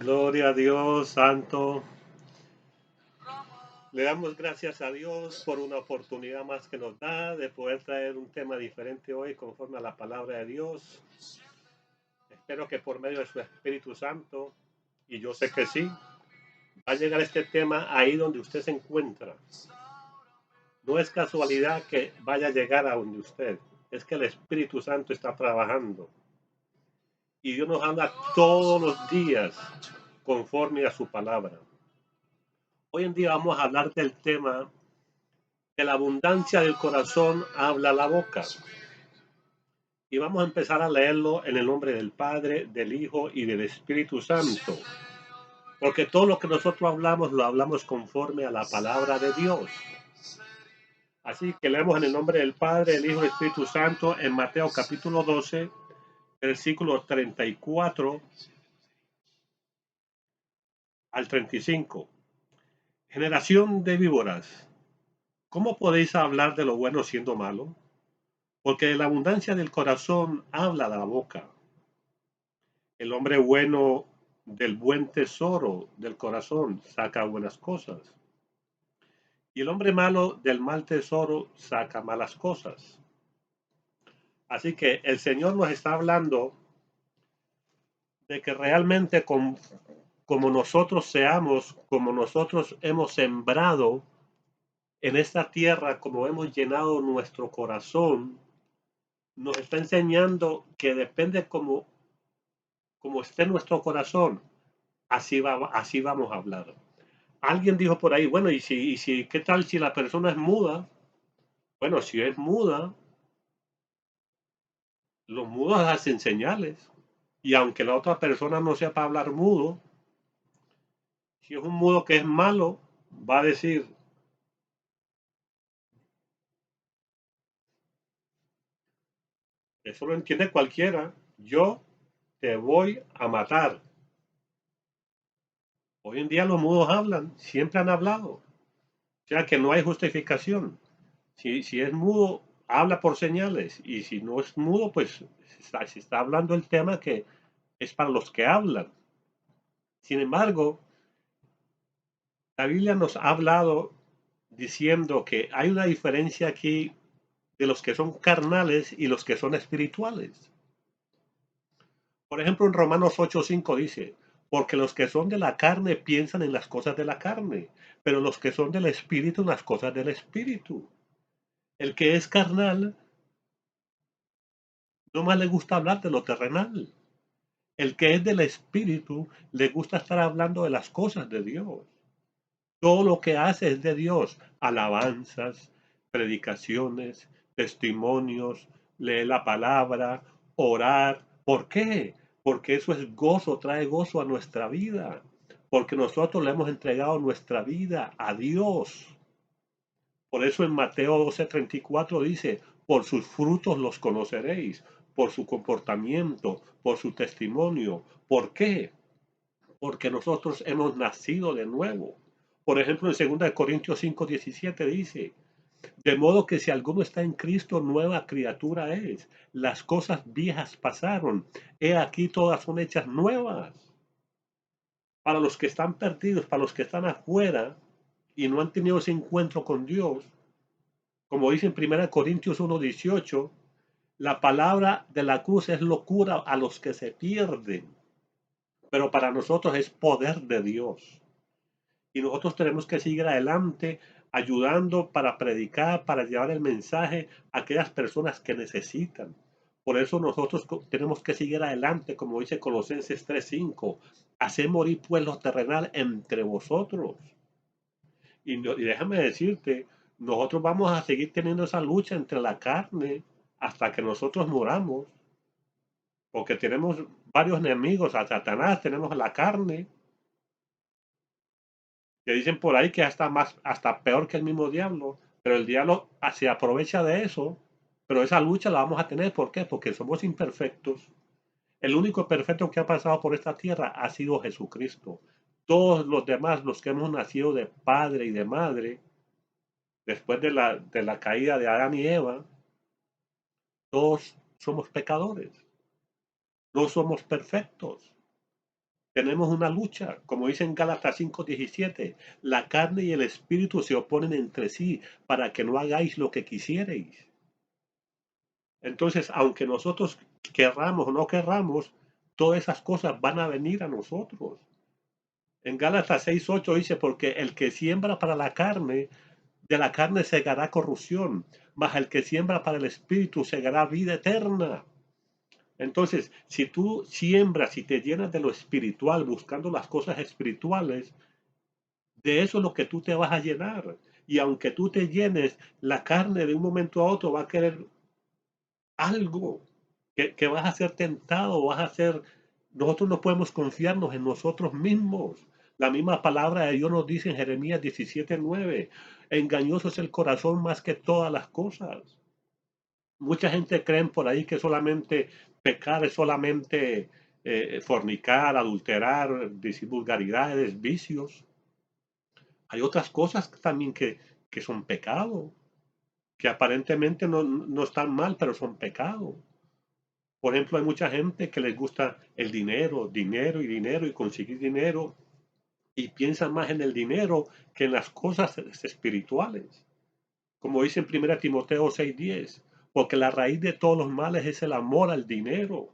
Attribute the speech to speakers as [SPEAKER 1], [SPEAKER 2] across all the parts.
[SPEAKER 1] Gloria a Dios, Santo. Le damos gracias a Dios por una oportunidad más que nos da de poder traer un tema diferente hoy conforme a la palabra de Dios. Espero que por medio de su Espíritu Santo, y yo sé que sí, va a llegar este tema ahí donde usted se encuentra. No es casualidad que vaya a llegar a donde usted, es que el Espíritu Santo está trabajando. Y Dios nos habla todos los días conforme a su palabra. Hoy en día vamos a hablar del tema de la abundancia del corazón habla la boca. Y vamos a empezar a leerlo en el nombre del Padre, del Hijo y del Espíritu Santo. Porque todo lo que nosotros hablamos lo hablamos conforme a la palabra de Dios. Así que leemos en el nombre del Padre, del Hijo y del Espíritu Santo en Mateo capítulo 12, versículos 34 al 35. Generación de víboras, ¿cómo podéis hablar de lo bueno siendo malo? Porque de la abundancia del corazón habla la boca. El hombre bueno del buen tesoro del corazón saca buenas cosas. Y el hombre malo del mal tesoro saca malas cosas. Así que el Señor nos está hablando de que realmente como nosotros seamos, como nosotros hemos sembrado en esta tierra, como hemos llenado nuestro corazón, nos está enseñando que depende como esté nuestro corazón, así vamos a hablar. Alguien dijo por ahí, bueno, ¿qué tal si la persona es muda? Bueno, si es muda, los mudos hacen señales. Y aunque la otra persona no sepa hablar mudo, si es un mudo que es malo, va a decir, eso lo entiende cualquiera, yo te voy a matar. Hoy en día los mudos hablan, siempre han hablado. O sea que no hay justificación. Si es mudo, habla por señales. Y si no es mudo, pues se está hablando el tema que es para los que hablan. Sin embargo, la Biblia nos ha hablado diciendo que hay una diferencia aquí de los que son carnales y los que son espirituales. Por ejemplo, en Romanos 8:5 dice, porque los que son de la carne piensan en las cosas de la carne, pero los que son del espíritu en las cosas del espíritu. El que es carnal no más le gusta hablar de lo terrenal. El que es del espíritu le gusta estar hablando de las cosas de Dios. Todo lo que hace es de Dios. Alabanzas, predicaciones, testimonios, leer la palabra, orar. ¿Por qué? Porque eso es gozo, trae gozo a nuestra vida. Porque nosotros le hemos entregado nuestra vida a Dios. Por eso en Mateo 12:34 dice, por sus frutos los conoceréis, por su comportamiento, por su testimonio. ¿Por qué? Porque nosotros hemos nacido de nuevo. Por ejemplo, en 2 Corintios 5:17 dice, de modo que si alguno está en Cristo, nueva criatura es. Las cosas viejas pasaron. He aquí todas son hechas nuevas. Para los que están perdidos, para los que están afuera y no han tenido ese encuentro con Dios, como dice en 1 Corintios 1:18, la palabra de la cruz es locura a los que se pierden, pero para nosotros es poder de Dios. Y nosotros tenemos que seguir adelante ayudando para predicar, para llevar el mensaje a aquellas personas que necesitan. Por eso nosotros tenemos que seguir adelante, como dice Colosenses 3:5, hacer morir pues lo terrenal entre vosotros. Y déjame decirte, nosotros vamos a seguir teniendo esa lucha entre la carne hasta que nosotros muramos, porque tenemos varios enemigos, a Satanás, tenemos a la carne, que dicen por ahí que hasta peor que el mismo diablo, pero el diablo se aprovecha de eso, pero esa lucha la vamos a tener, ¿por qué? Porque somos imperfectos. El único perfecto que ha pasado por esta tierra ha sido Jesucristo. Todos los demás, los que hemos nacido de padre y de madre, después de la caída de Adán y Eva, todos somos pecadores, no somos perfectos. Tenemos una lucha, como dice en Gálatas 5:17, la carne y el espíritu se oponen entre sí para que no hagáis lo que quisierais. Entonces, aunque nosotros querramos o no querramos, todas esas cosas van a venir a nosotros. En Gálatas 6:8 dice, porque el que siembra para la carne, de la carne segará corrupción, mas el que siembra para el espíritu segará vida eterna. Entonces, si tú siembras y te llenas de lo espiritual, buscando las cosas espirituales, de eso es lo que tú te vas a llenar. Y aunque tú te llenes, la carne de un momento a otro va a querer algo que vas a ser tentado, vas a ser, nosotros no podemos confiarnos en nosotros mismos. La misma palabra de Dios nos dice en Jeremías 17:9, engañoso es el corazón más que todas las cosas. Mucha gente cree por ahí que solamente pecar es solamente fornicar, adulterar, decir vulgaridades, vicios. Hay otras cosas también que son pecado, que aparentemente no están mal, pero son pecado. Por ejemplo, hay mucha gente que les gusta el dinero, dinero y dinero y conseguir dinero y piensan más en el dinero que en las cosas espirituales. Como dice en 1 Timoteo 6:10, porque la raíz de todos los males es el amor al dinero,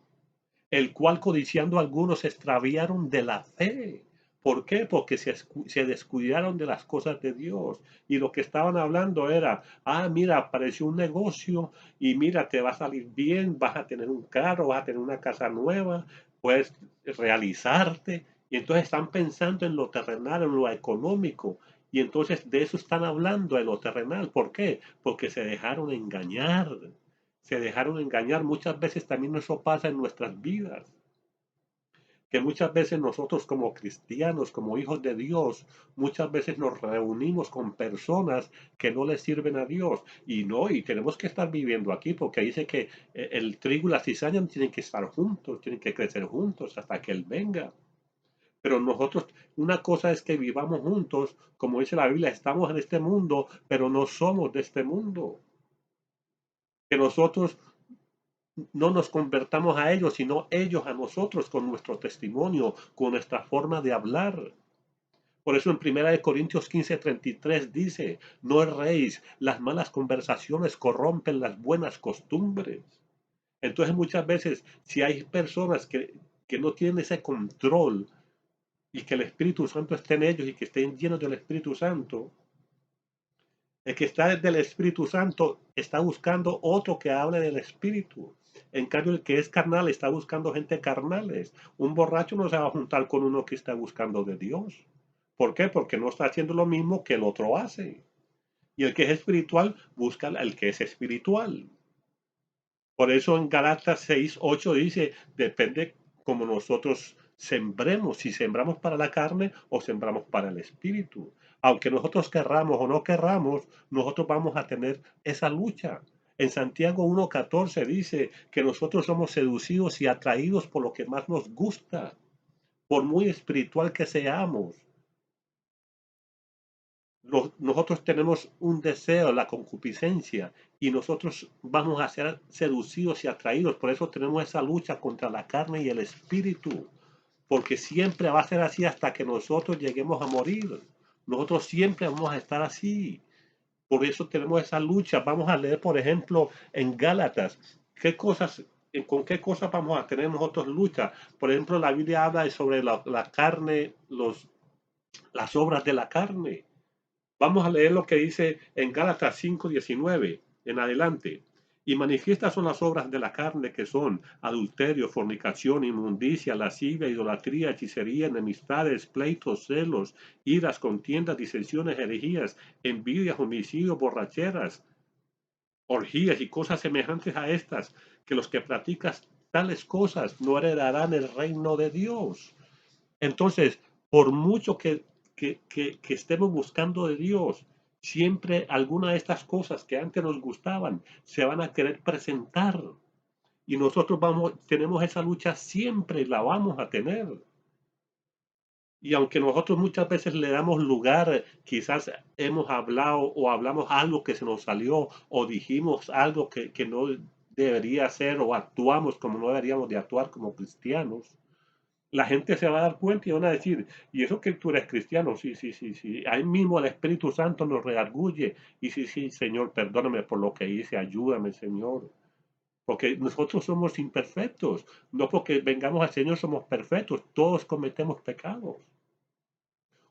[SPEAKER 1] el cual codiciando algunos se extraviaron de la fe. ¿Por qué? Porque se descuidaron de las cosas de Dios. Y lo que estaban hablando era, mira, apareció un negocio y mira, te va a salir bien, vas a tener un carro, vas a tener una casa nueva, puedes realizarte. Y entonces están pensando en lo terrenal, en lo económico. Y entonces de eso están hablando, de lo terrenal. ¿Por qué? Porque se dejaron engañar. Se dejaron engañar. Muchas veces también eso pasa en nuestras vidas, que muchas veces nosotros como cristianos, como hijos de Dios, muchas veces nos reunimos con personas que no le sirven a Dios y tenemos que estar viviendo aquí porque dice que el trigo y la cizaña tienen que estar juntos, tienen que crecer juntos hasta que Él venga. Pero nosotros, una cosa es que vivamos juntos, como dice la Biblia, estamos en este mundo, pero no somos de este mundo. Que nosotros no nos convertamos a ellos, sino ellos a nosotros con nuestro testimonio, con nuestra forma de hablar. Por eso en 1 Corintios 15:33 dice, no erréis, las malas conversaciones corrompen las buenas costumbres. Entonces muchas veces, si hay personas que no tienen ese control y que el Espíritu Santo esté en ellos y que estén llenos del Espíritu Santo, el que está del Espíritu Santo está buscando otro que hable del Espíritu. En cambio, el que es carnal está buscando gente carnales. Un borracho no se va a juntar con uno que está buscando de Dios. ¿Por qué? Porque no está haciendo lo mismo que el otro hace. Y el que es espiritual busca al que es espiritual. Por eso en Galatas 6:8 dice, depende como nosotros sembremos, si sembramos para la carne o sembramos para el espíritu. Aunque nosotros querramos o no querramos, nosotros vamos a tener esa lucha. En Santiago 1:14 dice que nosotros somos seducidos y atraídos por lo que más nos gusta, por muy espiritual que seamos. Nosotros tenemos un deseo, la concupiscencia, y nosotros vamos a ser seducidos y atraídos. Por eso tenemos esa lucha contra la carne y el espíritu, porque siempre va a ser así hasta que nosotros lleguemos a morir. Nosotros siempre vamos a estar así. Por eso tenemos esa lucha. Vamos a leer, por ejemplo, en Gálatas, con qué cosas vamos a tener nosotros lucha. Por ejemplo, la Biblia habla sobre la carne, las obras de la carne. Vamos a leer lo que dice en Gálatas 5:19 en adelante. Y manifiestas son las obras de la carne que son adulterio, fornicación, inmundicia, lascivia, idolatría, hechicería, enemistades, pleitos, celos, iras, contiendas, disensiones, herejías, envidias, homicidios, borracheras, orgías y cosas semejantes a estas, que los que practican tales cosas no heredarán el reino de Dios. Entonces, por mucho que estemos buscando de Dios, siempre alguna de estas cosas que antes nos gustaban se van a querer presentar. Y nosotros tenemos esa lucha siempre y la vamos a tener. Y aunque nosotros muchas veces le damos lugar, quizás hemos hablado o hablamos algo que se nos salió o dijimos algo que no debería ser o actuamos como no deberíamos de actuar como cristianos, La gente se va a dar cuenta y van a decir, y eso que tú eres cristiano, sí, sí, sí, sí. Ahí mismo el Espíritu Santo nos redarguye. Y sí, sí, Señor, perdóname por lo que hice, ayúdame, Señor. Porque nosotros somos imperfectos. No porque vengamos al Señor somos perfectos. Todos cometemos pecados.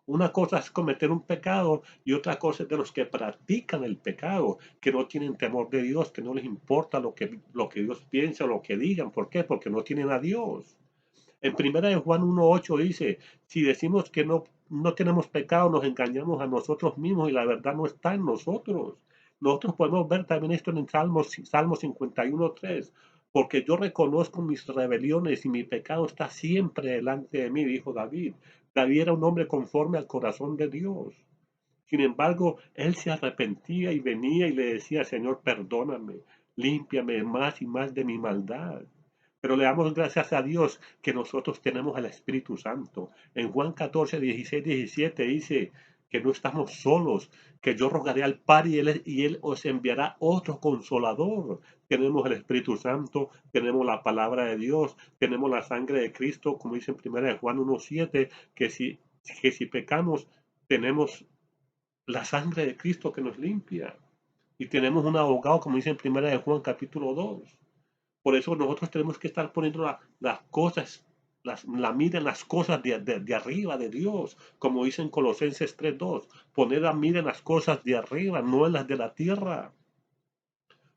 [SPEAKER 1] Una cosa es cometer un pecado y otra cosa es de los que practican el pecado, que no tienen temor de Dios, que no les importa lo que Dios piensa o lo que digan. ¿Por qué? Porque no tienen a Dios. En primera de Juan 1:8 dice, si decimos que no tenemos pecado, nos engañamos a nosotros mismos y la verdad no está en nosotros. Nosotros podemos ver también esto en Salmo 51:3, porque yo reconozco mis rebeliones y mi pecado está siempre delante de mí, dijo David. David era un hombre conforme al corazón de Dios. Sin embargo, él se arrepentía y venía y le decía, Señor, perdóname, límpiame más y más de mi maldad. Pero le damos gracias a Dios que nosotros tenemos al Espíritu Santo. En Juan 14, 16, 17 dice que no estamos solos, que yo rogaré al Padre y él os enviará otro consolador. Tenemos el Espíritu Santo, tenemos la palabra de Dios, tenemos la sangre de Cristo, como dice en 1 Juan 1:7, que si pecamos, tenemos la sangre de Cristo que nos limpia. Y tenemos un abogado, como dice en 1 Juan 2. Por eso nosotros tenemos que estar poniendo las cosas, la mira en las cosas de arriba de Dios, como dice en Colosenses 3:2. Poner la mira en las cosas de arriba, no en las de la tierra.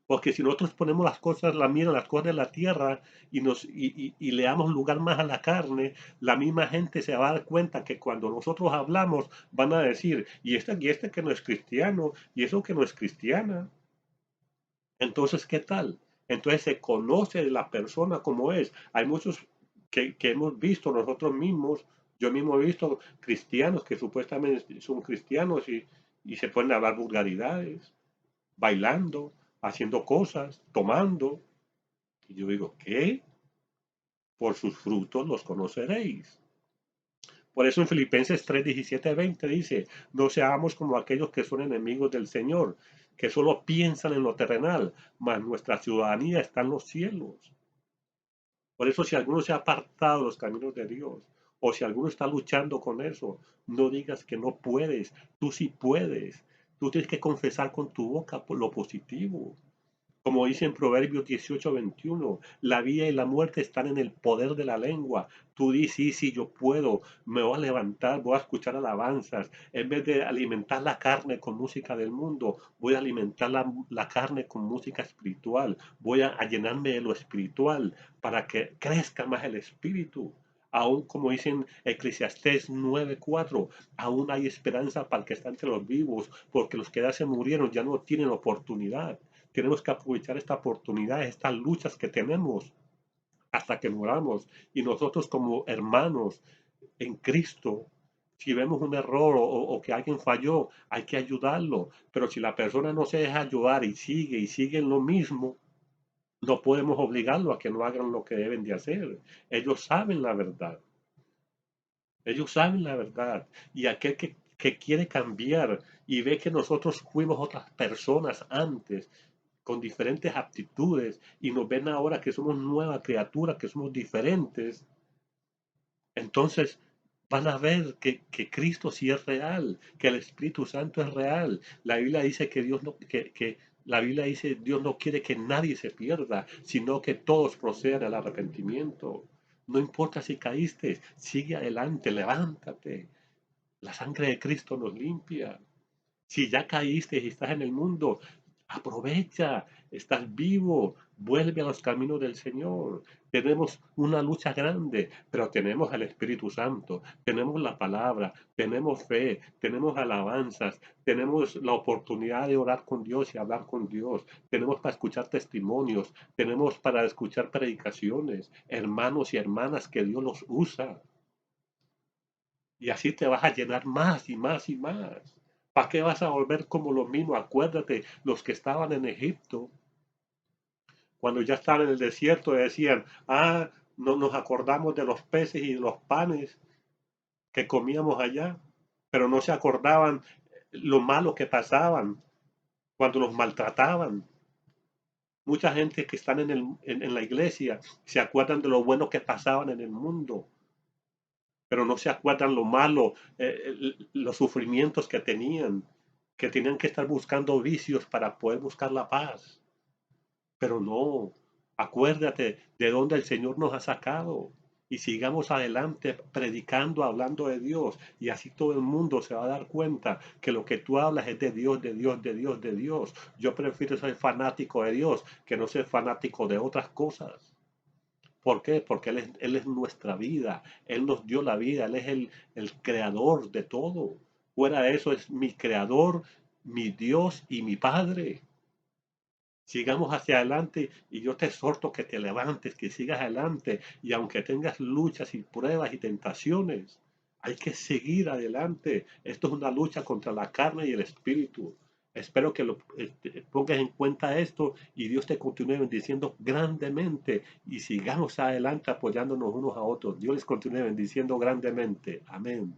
[SPEAKER 1] Porque si nosotros ponemos las cosas, la mira en las cosas de la tierra y le damos lugar más a la carne, la misma gente se va a dar cuenta que cuando nosotros hablamos van a decir, y este que no es cristiano, y eso que no es cristiana. Entonces, ¿qué tal? Entonces se conoce la persona como es. Hay muchos que hemos visto nosotros mismos, yo mismo he visto cristianos que supuestamente son cristianos y se pueden hablar vulgaridades, bailando, haciendo cosas, tomando. Y yo digo, ¿qué? Por sus frutos los conoceréis. Por eso en Filipenses 3, 17, 20 dice, no seamos como aquellos que son enemigos del Señor, que solo piensan en lo terrenal, mas nuestra ciudadanía está en los cielos. Por eso si alguno se ha apartado de los caminos de Dios, o si alguno está luchando con eso, no digas que no puedes, tú sí puedes. Tú tienes que confesar con tu boca lo positivo. Como dice en Proverbios 18:21, la vida y la muerte están en el poder de la lengua. Tú dices, sí, sí, yo puedo, me voy a levantar, voy a escuchar alabanzas. En vez de alimentar la carne con música del mundo, voy a alimentar la carne con música espiritual. Voy a llenarme de lo espiritual para que crezca más el espíritu. Aún como dicen Eclesiastés 9:4, aún hay esperanza para el que está entre los vivos, porque los que ya se murieron ya no tienen oportunidad. Tenemos que aprovechar esta oportunidad, estas luchas que tenemos hasta que muramos. Y nosotros como hermanos en Cristo, si vemos un error o que alguien falló, hay que ayudarlo. Pero si la persona no se deja ayudar y sigue en lo mismo, no podemos obligarlo a que no hagan lo que deben de hacer. Ellos saben la verdad. Ellos saben la verdad. Y aquel que quiere cambiar y ve que nosotros fuimos otras personas antes con diferentes aptitudes y nos ven ahora que somos nueva criatura, que somos diferentes, entonces van a ver que Cristo sí es real, que el Espíritu Santo es real. La Biblia dice que la Biblia dice Dios no quiere que nadie se pierda, sino que todos procedan al arrepentimiento. No importa si caíste, sigue adelante, levántate. La sangre de Cristo nos limpia. Si ya caíste y estás en el mundo, aprovecha, estás vivo, vuelve a los caminos del Señor. Tenemos una lucha grande, pero tenemos al Espíritu Santo, tenemos la palabra, tenemos fe, tenemos alabanzas, tenemos la oportunidad de orar con Dios y hablar con Dios, tenemos para escuchar testimonios, tenemos para escuchar predicaciones, hermanos y hermanas que Dios los usa. Y así te vas a llenar más y más y más. ¿Para qué vas a volver como lo mismo? Acuérdate, los que estaban en Egipto, cuando ya estaban en el desierto, decían, no nos acordamos de los peces y de los panes que comíamos allá, pero no se acordaban lo malo que pasaban cuando los maltrataban. Mucha gente que están en la iglesia se acuerdan de lo bueno que pasaban en el mundo, pero no se acuerdan lo malo, los sufrimientos que tenían que estar buscando vicios para poder buscar la paz. Pero no, acuérdate de dónde el Señor nos ha sacado y sigamos adelante predicando, hablando de Dios, y así todo el mundo se va a dar cuenta que lo que tú hablas es de Dios, de Dios, de Dios, de Dios. Yo prefiero ser fanático de Dios que no ser fanático de otras cosas. ¿Por qué? Porque Él es nuestra vida, Él nos dio la vida, Él es el creador de todo. Fuera de eso es mi creador, mi Dios y mi Padre. Sigamos hacia adelante y yo te exhorto que te levantes, que sigas adelante y aunque tengas luchas y pruebas y tentaciones, hay que seguir adelante. Esto es una lucha contra la carne y el espíritu. Espero que pongas en cuenta esto y Dios te continúe bendiciendo grandemente y sigamos adelante apoyándonos unos a otros. Dios les continúe bendiciendo grandemente. Amén.